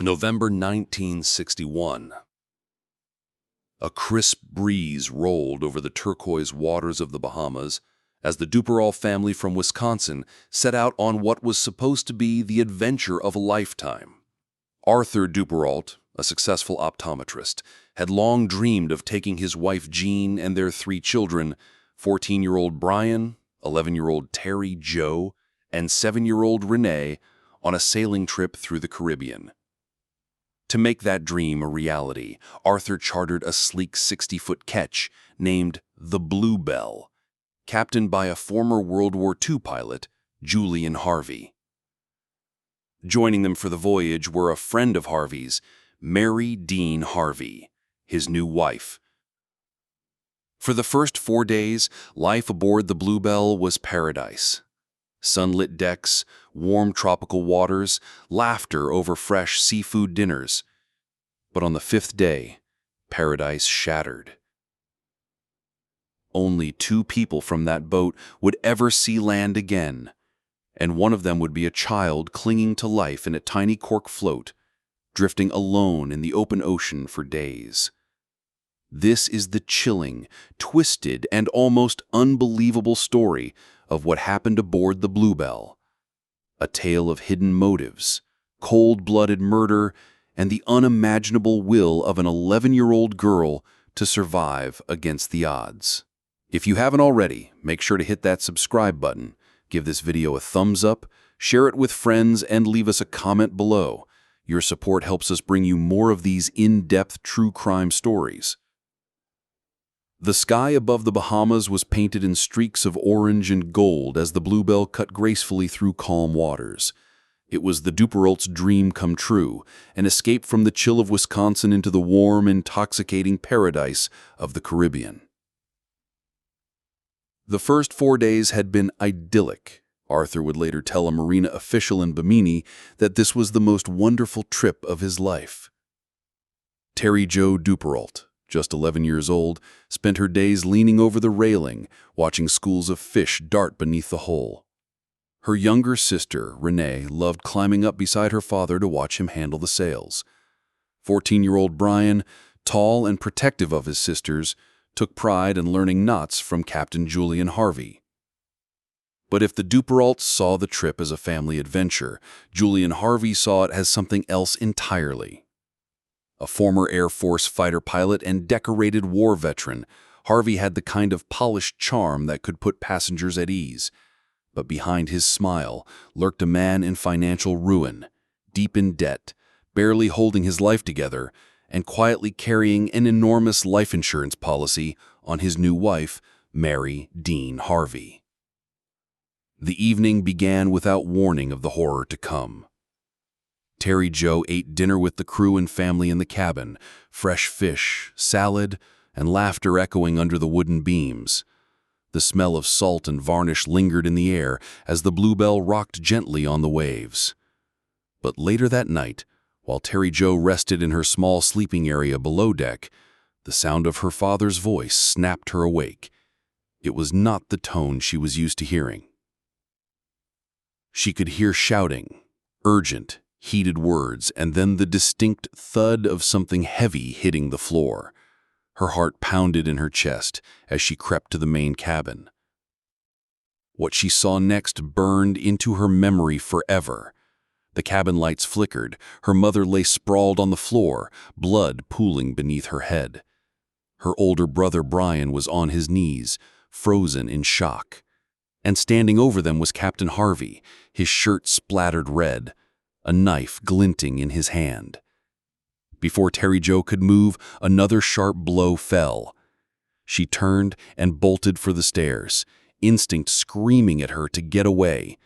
November 1961. A crisp breeze rolled over the turquoise waters of the Bahamas as the Duperrault family from Wisconsin set out on what was supposed to be the adventure of a lifetime. Arthur Duperrault, a successful optometrist, had long dreamed of taking his wife Jean and their 3 children, 14-year-old Brian, 11-year-old Terry Joe, and 7-year-old Renee, on a sailing trip through the Caribbean. To make that dream a reality, Arthur chartered a sleek 60-foot ketch named the Bluebelle, captained by a former World War II pilot, Julian Harvey. Joining them for the voyage were a friend of Harvey's, Mary Dean Harvey, his new wife. For the first 4 days, life aboard the Bluebelle was paradise. Sunlit decks, warm tropical waters, laughter over fresh seafood dinners. But on the 5th day, paradise shattered. Only 2 people from that boat would ever see land again, and one of them would be a child clinging to life in a tiny cork float, drifting alone in the open ocean for days. This is the chilling, twisted, and almost unbelievable story of what happened aboard the Bluebelle. A tale of hidden motives, cold-blooded murder, and the unimaginable will of an 11-year-old girl to survive against the odds. If you haven't already, make sure to hit that subscribe button, give this video a thumbs up, share it with friends, and leave us a comment below. Your support helps us bring you more of these in-depth true crime stories. The sky above the Bahamas was painted in streaks of orange and gold as the Bluebelle cut gracefully through calm waters. It was the Duperrault's dream come true, an escape from the chill of Wisconsin into the warm, intoxicating paradise of the Caribbean. The first 4 days had been idyllic. Arthur would later tell a marina official in Bimini that this was the most wonderful trip of his life. Terry Jo Duperrault, just 11 years old, spent her days leaning over the railing, watching schools of fish dart beneath the hull. Her younger sister, Renee, loved climbing up beside her father to watch him handle the sails. 14-year-old Brian, tall and protective of his sisters, took pride in learning knots from Captain Julian Harvey. But if the Duperraults saw the trip as a family adventure, Julian Harvey saw it as something else entirely. A former Air Force fighter pilot and decorated war veteran, Harvey had the kind of polished charm that could put passengers at ease. But behind his smile lurked a man in financial ruin, deep in debt, barely holding his life together, and quietly carrying an enormous life insurance policy on his new wife, Mary Dean Harvey. The evening began without warning of the horror to come. Terry Jo ate dinner with the crew and family in the cabin, fresh fish, salad, and laughter echoing under the wooden beams. The smell of salt and varnish lingered in the air as the Bluebelle rocked gently on the waves. But later that night, while Terry Jo rested in her small sleeping area below deck, the sound of her father's voice snapped her awake. It was not the tone she was used to hearing. She could hear shouting, urgent, heated words, and then the distinct thud of something heavy hitting the floor. Her heart pounded in her chest as she crept to the main cabin. What she saw next burned into her memory forever. The cabin lights flickered. Her mother lay sprawled on the floor, blood pooling beneath her head. Her older brother Brian was on his knees, frozen in shock. And standing over them was Captain Harvey, his shirt splattered red, a knife glinting in his hand. Before Terry Jo could move, another sharp blow fell. She turned and bolted for the stairs, instinct screaming at her to get away.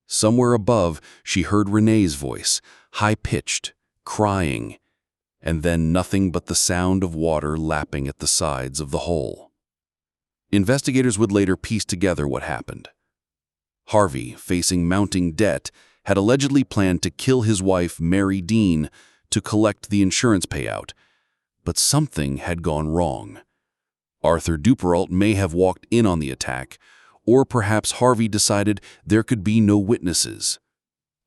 Somewhere above, she heard Renee's voice, high-pitched, crying, and then nothing but the sound of water lapping at the sides of the hole. Investigators would later piece together what happened. Harvey, facing mounting debt, had allegedly planned to kill his wife, Mary Dean, to collect the insurance payout. But something had gone wrong. Arthur Duperrault may have walked in on the attack, or perhaps Harvey decided there could be no witnesses.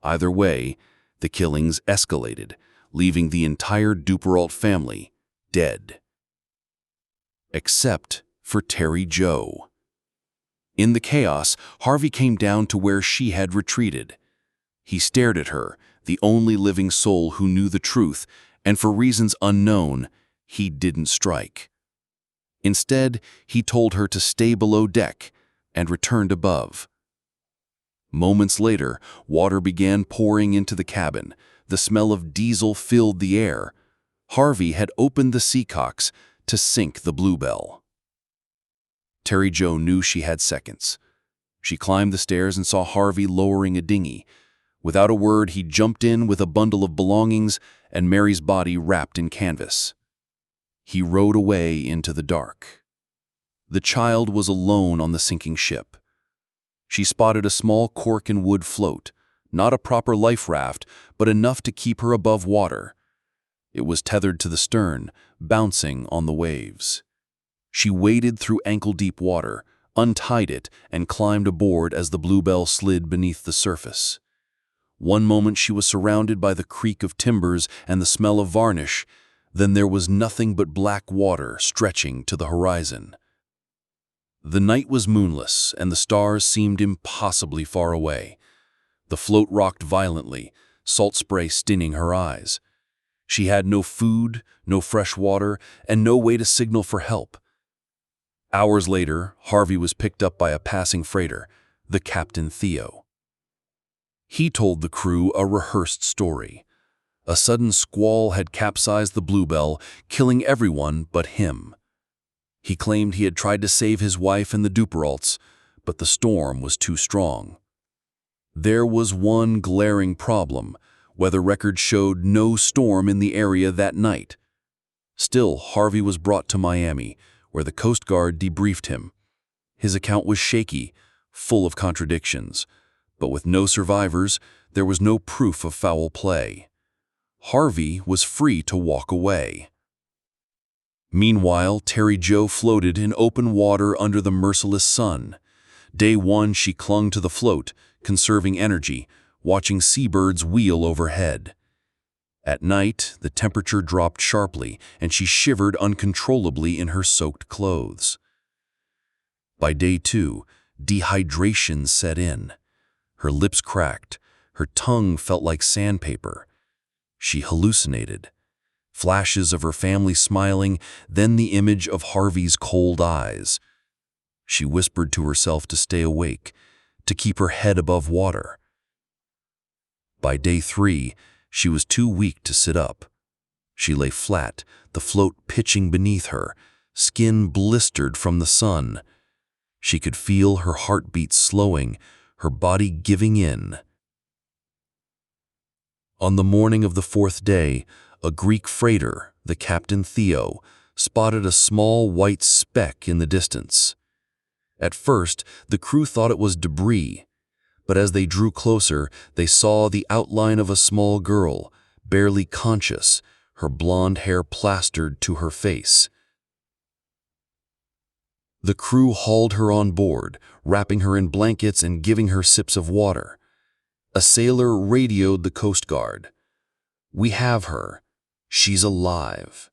Either way, the killings escalated, leaving the entire Duperrault family dead. Except for Terry Jo. In the chaos, Harvey came down to where she had retreated. He stared at her, the only living soul who knew the truth, and for reasons unknown, he didn't strike. Instead, he told her to stay below deck and returned above. Moments later, water began pouring into the cabin. The smell of diesel filled the air. Harvey had opened the seacocks to sink the Bluebelle. Terry Jo knew she had seconds. She climbed the stairs and saw Harvey lowering a dinghy. Without a word, he jumped in with a bundle of belongings and Mary's body wrapped in canvas. He rowed away into the dark. The child was alone on the sinking ship. She spotted a small cork and wood float, not a proper life raft, but enough to keep her above water. It was tethered to the stern, bouncing on the waves. She waded through ankle-deep water, untied it, and climbed aboard as the Bluebelle slid beneath the surface. One moment she was surrounded by the creak of timbers and the smell of varnish, then there was nothing but black water stretching to the horizon. The night was moonless, and the stars seemed impossibly far away. The float rocked violently, salt spray stinging her eyes. She had no food, no fresh water, and no way to signal for help. Hours later, Harvey was picked up by a passing freighter, the Captain Theo. He told the crew a rehearsed story. A sudden squall had capsized the Bluebelle, killing everyone but him. He claimed he had tried to save his wife and the Duperraults, but the storm was too strong. There was one glaring problem. Weather records showed no storm in the area that night. Still, Harvey was brought to Miami, where the Coast Guard debriefed him. His account was shaky, full of contradictions, but with no survivors, there was no proof of foul play. Harvey was free to walk away. Meanwhile, Terry Jo floated in open water under the merciless sun. Day one, she clung to the float, conserving energy, watching seabirds wheel overhead. At night, the temperature dropped sharply, and she shivered uncontrollably in her soaked clothes. By day two, dehydration set in. Her lips cracked, her tongue felt like sandpaper. She hallucinated. Flashes of her family smiling, then the image of Harvey's cold eyes. She whispered to herself to stay awake, to keep her head above water. By day three, she was too weak to sit up. She lay flat, the float pitching beneath her, skin blistered from the sun. She could feel her heartbeat slowing, her body giving in. On the morning of the fourth day, a Greek freighter, the Captain Theo, spotted a small white speck in the distance. At first, the crew thought it was debris, but as they drew closer, they saw the outline of a small girl, barely conscious, her blonde hair plastered to her face. The crew hauled her on board, wrapping her in blankets and giving her sips of water. A sailor radioed the Coast Guard. "We have her. She's alive."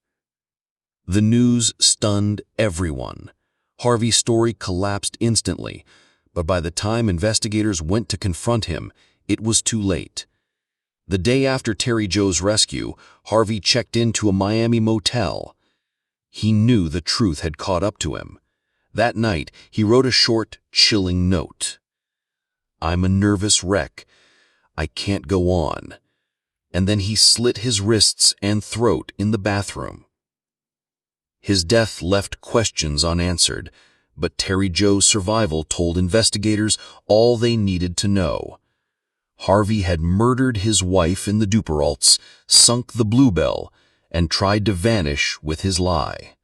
The news stunned everyone. Harvey's story collapsed instantly, but by the time investigators went to confront him, it was too late. The day after Terry Jo's rescue, Harvey checked into a Miami motel. He knew the truth had caught up to him. That night, he wrote a short, chilling note. "I'm a nervous wreck. I can't go on." And then he slit his wrists and throat in the bathroom. His death left questions unanswered, but Terry Jo's survival told investigators all they needed to know. Harvey had murdered his wife in the Duperraults, sunk the Bluebelle, and tried to vanish with his lie.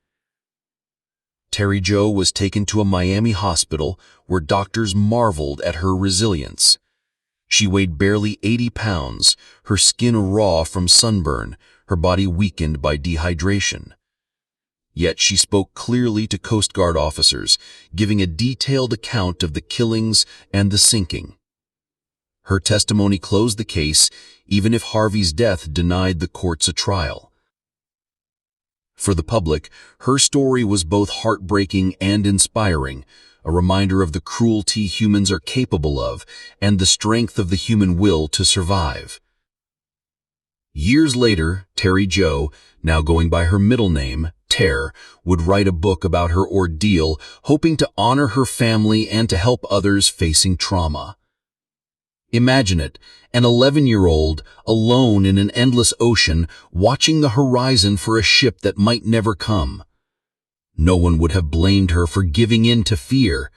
Terry Jo was taken to a Miami hospital where doctors marveled at her resilience. She weighed barely 80 pounds, her skin raw from sunburn, her body weakened by dehydration. Yet she spoke clearly to Coast Guard officers, giving a detailed account of the killings and the sinking. Her testimony closed the case, even if Harvey's death denied the courts a trial. For the public, her story was both heartbreaking and inspiring, a reminder of the cruelty humans are capable of and the strength of the human will to survive. Years later, Terry Jo, now going by her middle name, Ter, would write a book about her ordeal, hoping to honor her family and to help others facing trauma. Imagine it, an 11-year-old, alone in an endless ocean, watching the horizon for a ship that might never come. No one would have blamed her for giving in to fear,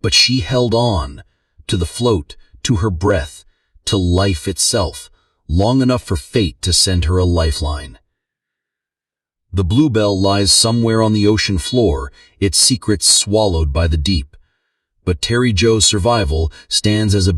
but she held on, to the float, to her breath, to life itself, long enough for fate to send her a lifeline. The Bluebelle lies somewhere on the ocean floor, its secrets swallowed by the deep. But Terry Jo's survival stands as a